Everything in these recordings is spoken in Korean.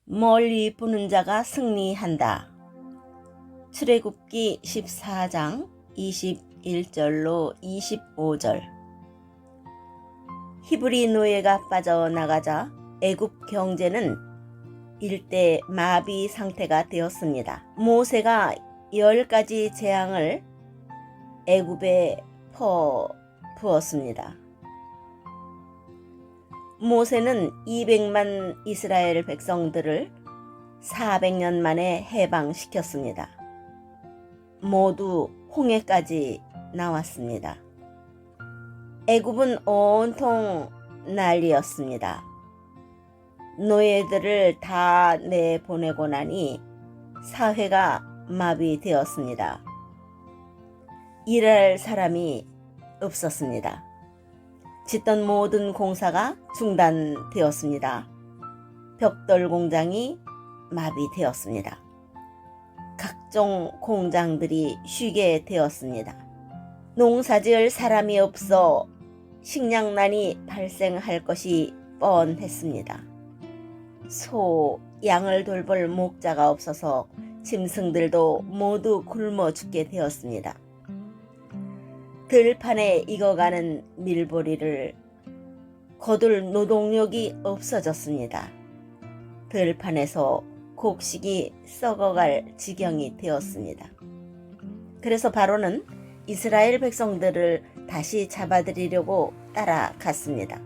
멀리 보는 자가 승리한다. 출애굽기 14장 21절로 25절. 히브리 노예가 빠져나가자 애굽 경제는 일대 마비 상태가 되었습니다. 모세가 10가지 재앙을 애굽에 퍼부었습니다. 모세는 200만 이스라엘 백성들을 400년 만에 해방시켰습니다. 모두 홍해까지 나왔습니다. 애굽은 온통 난리였습니다. 노예들을 다 내보내고 나니 사회가 마비되었습니다. 일할 사람이 없었습니다. 짓던 모든 공사가 중단되었습니다. 벽돌 공장이 마비되었습니다. 각종 공장들이 쉬게 되었습니다. 농사지을 사람이 없어 식량난이 발생할 것이 뻔했습니다. 소, 양을 돌볼 목자가 없어서 짐승들도 모두 굶어 죽게 되었습니다. 들판에 익어가는 밀보리를 거둘 노동력이 없어졌습니다. 들판에서 곡식이 썩어갈 지경이 되었습니다. 그래서 바로는 이스라엘 백성들을 다시 잡아들이려고 따라갔습니다.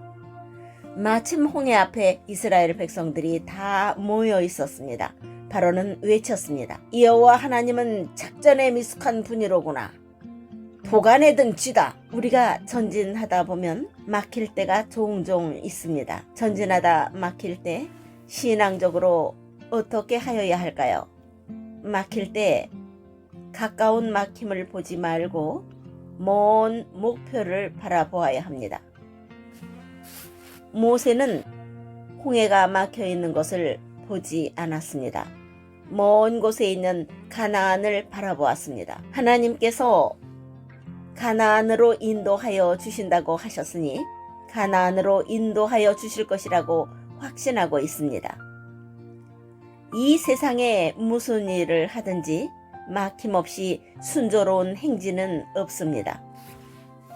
마침 홍해 앞에 이스라엘 백성들이 다 모여 있었습니다. 바로는 외쳤습니다. 여호와 하나님은 작전에 미숙한 분이로구나. 도가내든 쥐다. 우리가 전진하다 보면 막힐 때가 종종 있습니다. 전진하다 막힐 때 신앙적으로 어떻게 하여야 할까요? 막힐 때 가까운 막힘을 보지 말고 먼 목표를 바라보아야 합니다. 모세는 홍해가 막혀 있는 것을 보지 않았습니다. 먼 곳에 있는 가나안을 바라보았습니다. 하나님께서 가나안으로 인도하여 주신다고 하셨으니 가나안으로 인도하여 주실 것이라고 확신하고 있습니다. 이 세상에 무슨 일을 하든지 막힘없이 순조로운 행진은 없습니다.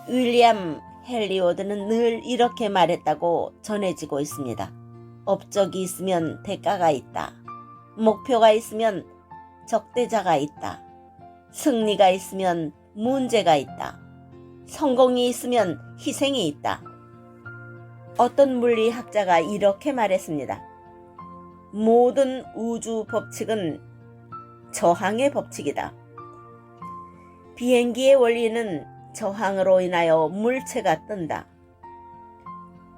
윌리엄 헬리오드는 늘 이렇게 말했다고 전해지고 있습니다. 업적이 있으면 대가가 있다. 목표가 있으면 적대자가 있다. 승리가 있으면 문제가 있다. 성공이 있으면 희생이 있다. 어떤 물리학자가 이렇게 말했습니다. 모든 우주 법칙은 저항의 법칙이다. 비행기의 원리는 저항으로 인하여 물체가 뜬다.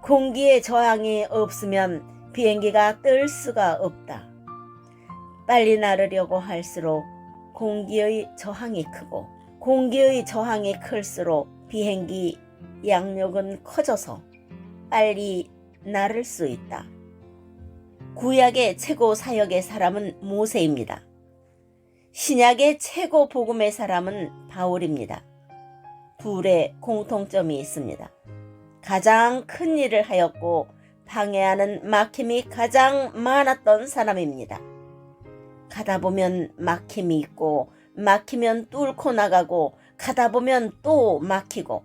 공기의 저항이 없으면 비행기가 뜰 수가 없다. 빨리 나르려고 할수록 공기의 저항이 크고 공기의 저항이 클수록 비행기 양력은 커져서 빨리 나를 수 있다. 구약의 최고 사역의 사람은 모세입니다. 신약의 최고 복음의 사람은 바울입니다. 둘의 공통점이 있습니다. 가장 큰 일을 하였고 방해하는 막힘이 가장 많았던 사람입니다. 가다 보면 막힘이 있고 막히면 뚫고 나가고 가다 보면 또 막히고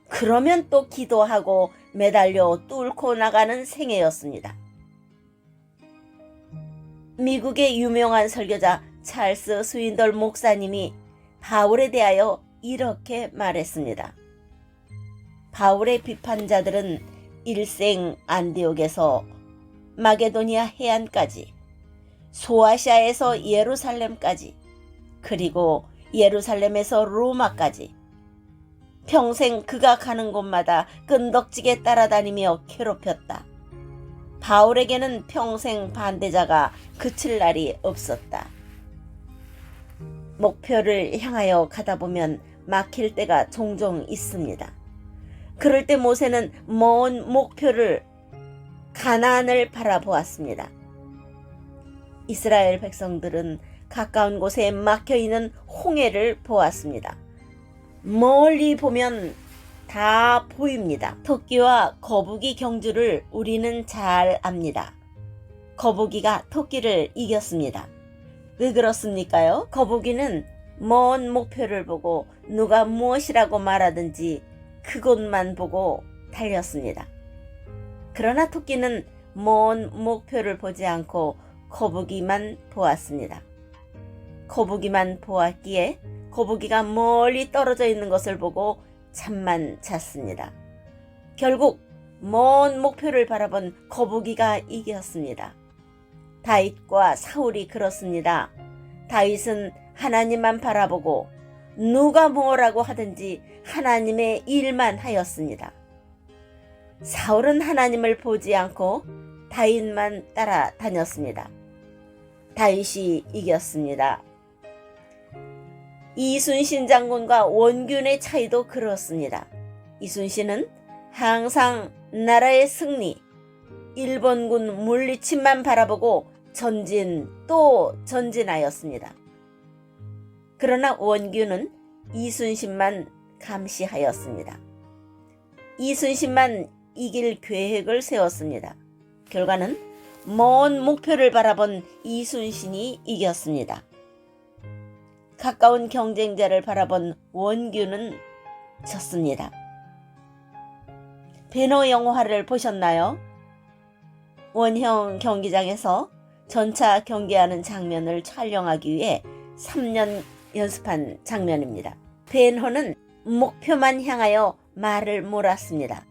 그러면 또 기도하고 매달려 뚫고 나가는 생애였습니다. 미국의 유명한 설교자 찰스 스윈덜 목사님이 바울에 대하여 이렇게 말했습니다. 바울의 비판자들은 일생 안디옥에서 마게도니아 해안까지 소아시아에서 예루살렘까지 그리고 예루살렘에서 로마까지 평생 그가 가는 곳마다 끈덕지게 따라다니며 괴롭혔다. 바울에게는 평생 반대자가 그칠 날이 없었다. 목표를 향하여 가다 보면 막힐 때가 종종 있습니다. 그럴 때 모세는 먼 목표를 가나안을 바라보았습니다. 이스라엘 백성들은 가까운 곳에 막혀있는 홍해를 보았습니다. 멀리 보면 다 보입니다. 토끼와 거북이 경주를 우리는 잘 압니다. 거북이가 토끼를 이겼습니다. 왜 그렇습니까요? 거북이는 먼 목표를 보고 누가 무엇이라고 말하든지 그곳만 보고 달렸습니다. 그러나 토끼는 먼 목표를 보지 않고 거북이만 보았습니다. 거북이만 보았기에 거북이가 멀리 떨어져 있는 것을 보고 잠만 잤습니다. 결국 먼 목표를 바라본 거북이가 이겼습니다. 다윗과 사울이 그렇습니다. 다윗은 하나님만 바라보고 누가 뭐라고 하든지 하나님의 일만 하였습니다. 사울은 하나님을 보지 않고 다윗만 따라다녔습니다. 다윗이 이겼습니다. 이순신 장군과 원균의 차이도 그렇습니다. 이순신은 항상 나라의 승리, 일본군 물리침만 바라보고 전진 또 전진하였습니다. 그러나 원균은 이순신만 감시하였습니다. 이순신만 이길 계획을 세웠습니다. 결과는 먼 목표를 바라본 이순신이 이겼습니다. 가까운 경쟁자를 바라본 원균은 졌습니다. 배너 영화를 보셨나요? 원형 경기장에서 전차 경기하는 장면을 촬영하기 위해 3년 연습한 장면입니다. 벤허는 목표만 향하여 말을 몰았습니다.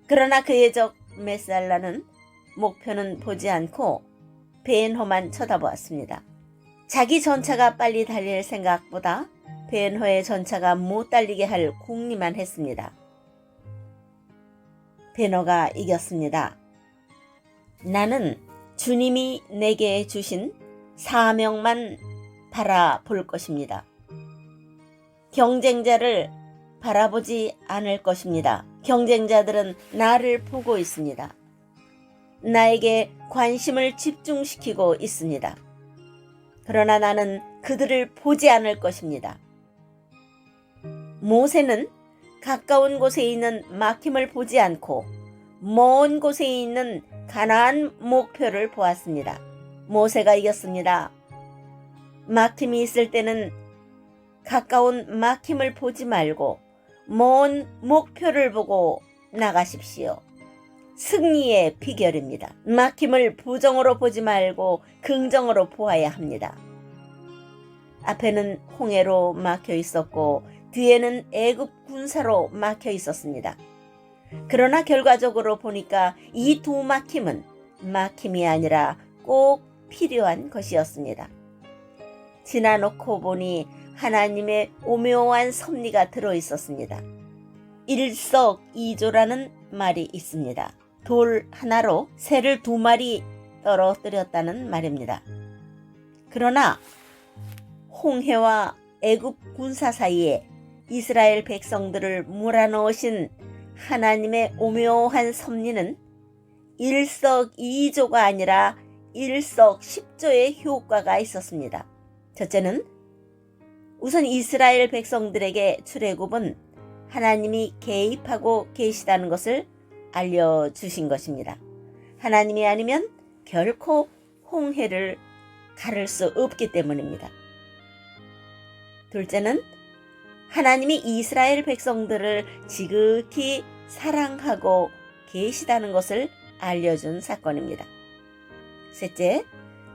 그러나 그의 적 메살라는 목표는 보지 않고 벤허만 쳐다보았습니다. 자기 전차가 빨리 달릴 생각보다 벤허의 전차가 못 달리게 할 궁리만 했습니다. 벤허가 이겼습니다. 나는 주님이 내게 주신 사명만 바라볼 것입니다. 경쟁자를 바라보지 않을 것입니다. 경쟁자들은 나를 보고 있습니다. 나에게 관심을 집중시키고 있습니다. 그러나 나는 그들을 보지 않을 것입니다. 모세는 가까운 곳에 있는 막힘을 보지 않고 먼 곳에 있는 가나안 목표를 보았습니다. 모세가 이겼습니다. 막힘이 있을 때는 가까운 막힘을 보지 말고 먼 목표를 보고 나가십시오. 승리의 비결입니다. 막힘을 부정으로 보지 말고 긍정으로 보아야 합니다. 앞에는 홍해로 막혀 있었고 뒤에는 애굽 군사로 막혀 있었습니다. 그러나 결과적으로 보니까 이 두 막힘은 막힘이 아니라 꼭 필요한 것이었습니다. 지나놓고 보니 하나님의 오묘한 섭리가 들어있었습니다. 일석이조라는 말이 있습니다. 돌 하나로 새를 2마리 떨어뜨렸다는 말입니다. 그러나 홍해와 애굽 군사 사이에 이스라엘 백성들을 몰아넣으신 하나님의 오묘한 섭리는 일석이조가 아니라 일석십조의 효과가 있었습니다. 첫째는 우선 이스라엘 백성들에게 출애굽은 하나님이 개입하고 계시다는 것을 알려주신 것입니다. 하나님이 아니면 결코 홍해를 가를 수 없기 때문입니다. 둘째는 하나님이 이스라엘 백성들을 지극히 사랑하고 계시다는 것을 알려준 사건입니다. 셋째,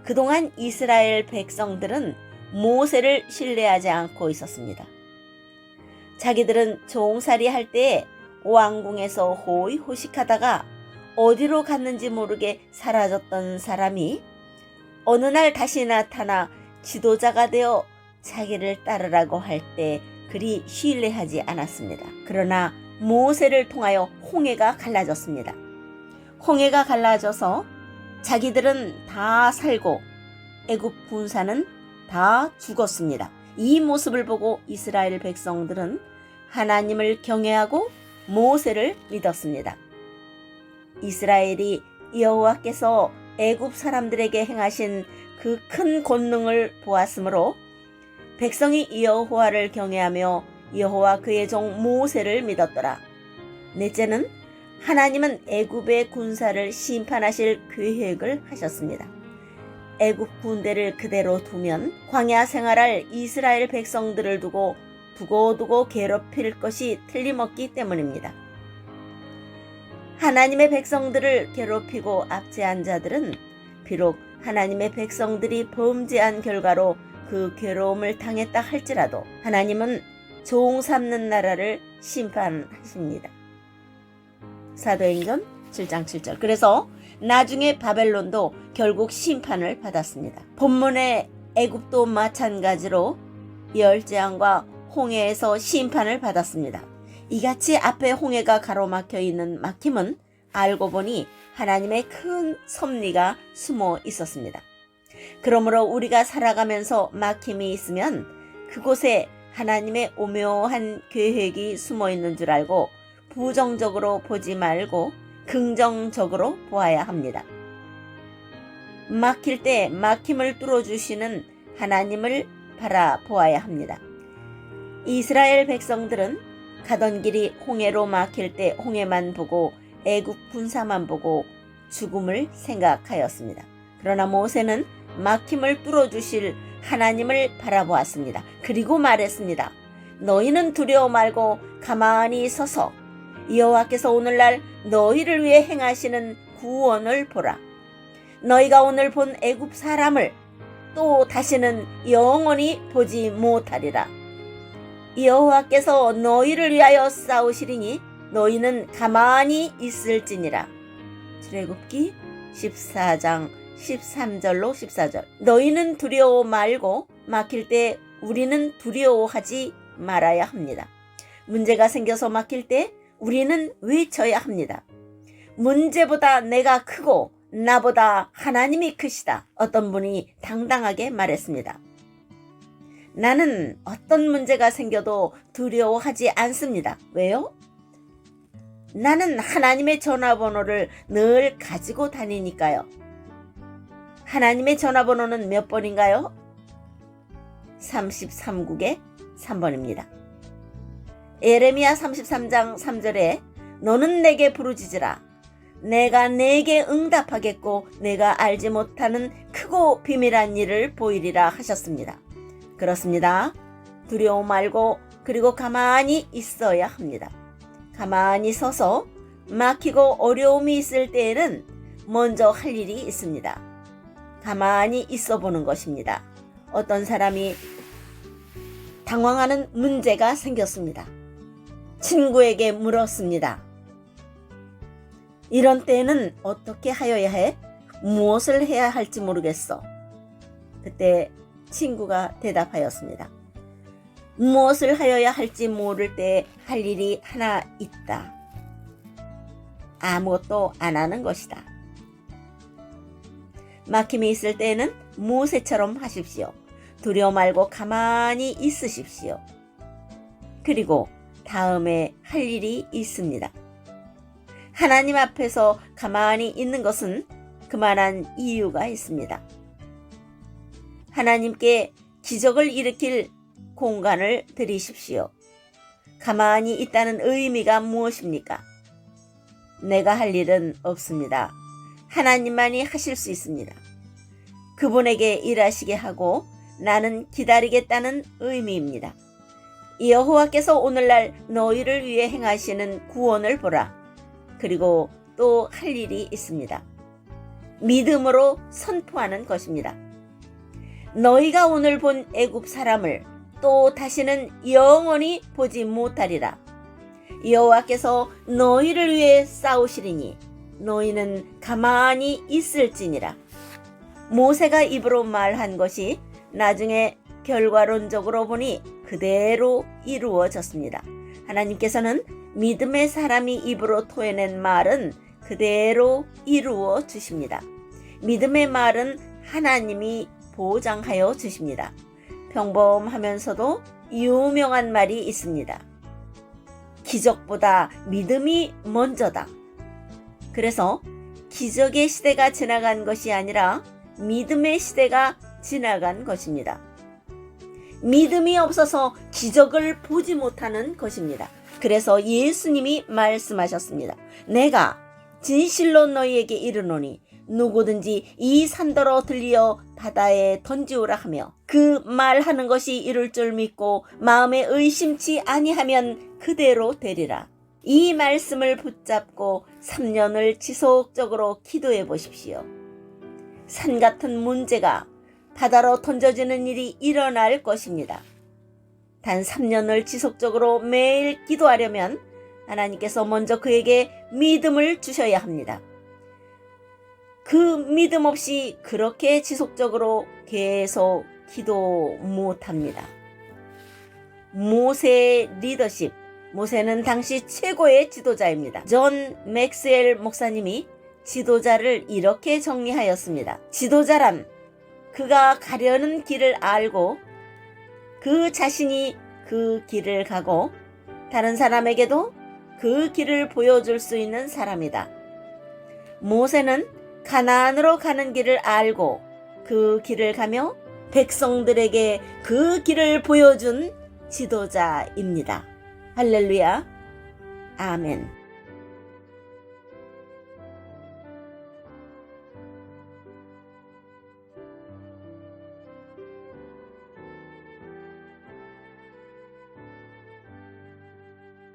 그동안 이스라엘 백성들은 모세를 신뢰하지 않고 있었습니다. 자기들은 종살이 할 때에 왕궁에서 호의호식하다가 어디로 갔는지 모르게 사라졌던 사람이 어느 날 다시 나타나 지도자가 되어 자기를 따르라고 할 때 그리 신뢰하지 않았습니다. 그러나 모세를 통하여 홍해가 갈라졌습니다. 홍해가 갈라져서 자기들은 다 살고 애굽 군사는 다 죽었습니다. 이 모습을 보고 이스라엘 백성들은 하나님을 경외하고 모세를 믿었습니다. 이스라엘이 여호와께서 애굽 사람들에게 행하신 그 큰 권능을 보았으므로 백성이 여호와를 경외하며 여호와 그의 종 모세를 믿었더라. 넷째는 하나님은 애굽의 군사를 심판하실 계획을 하셨습니다. 애굽 군대를 그대로 두면 광야 생활할 이스라엘 백성들을 두고 두고두고 괴롭힐 것이 틀림없기 때문입니다. 하나님의 백성들을 괴롭히고 압제한 자들은 비록 하나님의 백성들이 범죄한 결과로 그 괴로움을 당했다 할지라도 하나님은 종 삼는 나라를 심판하십니다. 사도행전 7장 7절. 그래서 나중에 바벨론도 결국 심판을 받았습니다. 본문의 애굽도 마찬가지로 열재앙과 홍해에서 심판을 받았습니다. 이같이 앞에 홍해가 가로막혀 있는 막힘은 알고 보니 하나님의 큰 섭리가 숨어 있었습니다. 그러므로 우리가 살아가면서 막힘이 있으면 그곳에 하나님의 오묘한 계획이 숨어 있는 줄 알고 부정적으로 보지 말고 긍정적으로 보아야 합니다. 막힐 때 막힘을 뚫어주시는 하나님을 바라보아야 합니다. 이스라엘 백성들은 가던 길이 홍해로 막힐 때 홍해만 보고 애굽 군사만 보고 죽음을 생각하였습니다. 그러나 모세는 막힘을 뚫어주실 하나님을 바라보았습니다. 그리고 말했습니다. 너희는 두려워 말고 가만히 서서 여호와께서 오늘날 너희를 위해 행하시는 구원을 보라. 너희가 오늘 본 애굽 사람을 또 다시는 영원히 보지 못하리라. 여호와께서 너희를 위하여 싸우시리니 너희는 가만히 있을지니라. 출애굽기 14장 13절로 14절. 너희는 두려워 말고 막힐 때 우리는 두려워하지 말아야 합니다. 문제가 생겨서 막힐 때 우리는 외쳐야 합니다. 문제보다 내가 크고 나보다 하나님이 크시다. 어떤 분이 당당하게 말했습니다. 나는 어떤 문제가 생겨도 두려워하지 않습니다. 왜요? 나는 하나님의 전화번호를 늘 가지고 다니니까요. 하나님의 전화번호는 몇 번인가요? 33국의 3번입니다. 예레미야 33장 3절에 너는 내게 부르짖으라. 내가 내게 응답하겠고 내가 알지 못하는 크고 비밀한 일을 보이리라 하셨습니다. 그렇습니다. 두려워 말고 그리고 가만히 있어야 합니다. 가만히 서서 막히고 어려움이 있을 때에는 먼저 할 일이 있습니다. 가만히 있어 보는 것입니다. 어떤 사람이 당황하는 문제가 생겼습니다. 친구에게 물었습니다. 이런 때에는 어떻게 하여야 해? 무엇을 해야 할지 모르겠어. 그때 친구가 대답하였습니다. 무엇을 하여야 할지 모를 때 할 일이 하나 있다. 아무것도 안 하는 것이다. 막힘이 있을 때에는 모세처럼 하십시오. 두려워 말고 가만히 있으십시오. 그리고 다음에 할 일이 있습니다. 하나님 앞에서 가만히 있는 것은 그만한 이유가 있습니다. 하나님께 기적을 일으킬 공간을 드리십시오. 가만히 있다는 의미가 무엇입니까? 내가 할 일은 없습니다. 하나님만이 하실 수 있습니다. 그분에게 일하시게 하고 나는 기다리겠다는 의미입니다. 여호와께서 오늘날 너희를 위해 행하시는 구원을 보라. 그리고 또 할 일이 있습니다. 믿음으로 선포하는 것입니다. 너희가 오늘 본 애굽 사람을 또 다시는 영원히 보지 못하리라. 여호와께서 너희를 위해 싸우시리니 너희는 가만히 있을지니라. 모세가 입으로 말한 것이 나중에 결과론적으로 보니 그대로 이루어졌습니다. 하나님께서는 믿음의 사람이 입으로 토해낸 말은 그대로 이루어 주십니다. 믿음의 말은 하나님이 보장하여 주십니다. 평범하면서도 유명한 말이 있습니다. 기적보다 믿음이 먼저다. 그래서 기적의 시대가 지나간 것이 아니라 믿음의 시대가 지나간 것입니다. 믿음이 없어서 기적을 보지 못하는 것입니다. 그래서 예수님이 말씀하셨습니다. 내가 진실로 너희에게 이르노니 누구든지 이 산더러 들려 바다에 던지오라 하며 그 말하는 것이 이룰 줄 믿고 마음에 의심치 아니하면 그대로 되리라. 이 말씀을 붙잡고 3년을 지속적으로 기도해 보십시오. 산 같은 문제가 바다로 던져지는 일이 일어날 것입니다. 단 3년을 지속적으로 매일 기도하려면 하나님께서 먼저 그에게 믿음을 주셔야 합니다. 그 믿음 없이 그렇게 지속적으로 계속 기도 못합니다. 모세의 리더십, 모세는 당시 최고의 지도자입니다. 존 맥스웰 목사님이 지도자를 이렇게 정리하였습니다. 지도자란 그가 가려는 길을 알고 그 자신이 그 길을 가고 다른 사람에게도 그 길을 보여줄 수 있는 사람이다. 모세는 가나안으로 가는 길을 알고 그 길을 가며 백성들에게 그 길을 보여준 지도자입니다. 할렐루야. 아멘.